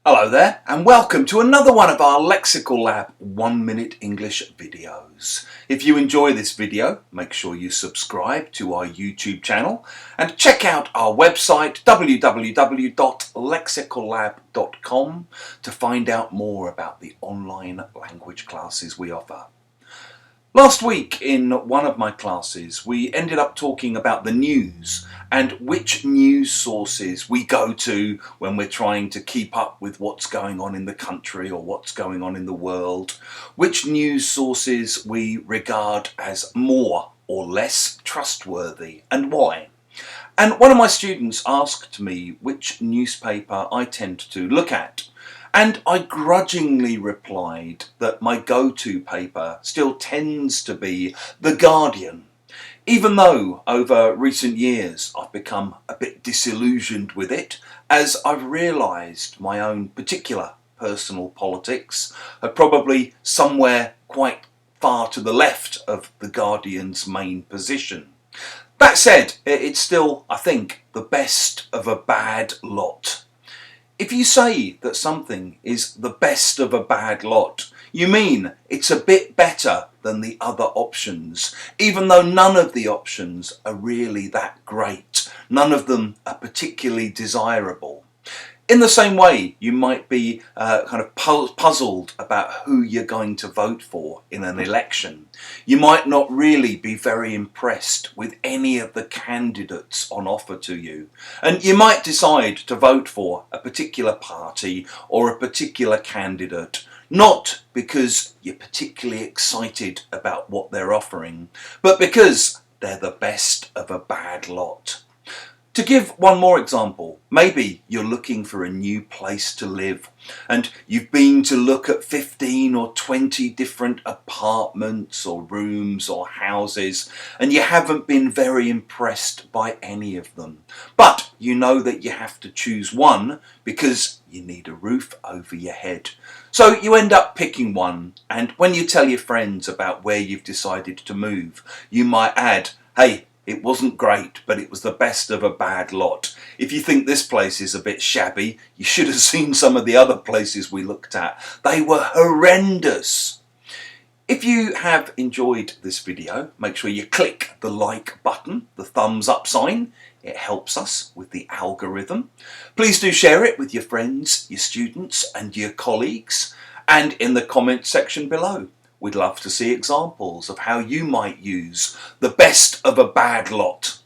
Hello there and welcome to another one of our Lexical Lab 1 minute English videos. If you enjoy this video, make sure you subscribe to our YouTube channel and check out our website www.lexicallab.com to find out more about the online language classes we offer. Last week in one of my classes we ended up talking about the news and which news sources we go to when we're trying to keep up with what's going on in the country or what's going on in the world, which news sources we regard as more or less trustworthy and why. And one of my students asked me which newspaper I tend to look at. And I grudgingly replied that my go-to paper still tends to be The Guardian, even though over recent years I've become a bit disillusioned with it as I've realised my own particular personal politics are probably somewhere quite far to the left of The Guardian's main position. That said, it's still, I think, the best of a bad lot. If you say that something is the best of a bad lot, you mean it's a bit better than the other options, even though none of the options are really that great. None of them are particularly desirable. In the same way, you might be kind of puzzled about who you're going to vote for in an election. You might not really be very impressed with any of the candidates on offer to you. And you might decide to vote for a particular party or a particular candidate, not because you're particularly excited about what they're offering, but because they're the best of a bad lot. To give one more example, maybe you're looking for a new place to live and you've been to look at 15 or 20 different apartments or rooms or houses and you haven't been very impressed by any of them. But you know that you have to choose one because you need a roof over your head. So you end up picking one, and when you tell your friends about where you've decided to move, you might add, "Hey, it wasn't great, but it was the best of a bad lot. If you think this place is a bit shabby, you should have seen some of the other places we looked at. They were horrendous." If you have enjoyed this video, make sure you click the like button, the thumbs up sign. It helps us with the algorithm. Please do share it with your friends, your students and your colleagues. And in the comments section below, we'd love to see examples of how you might use the best of a bad lot.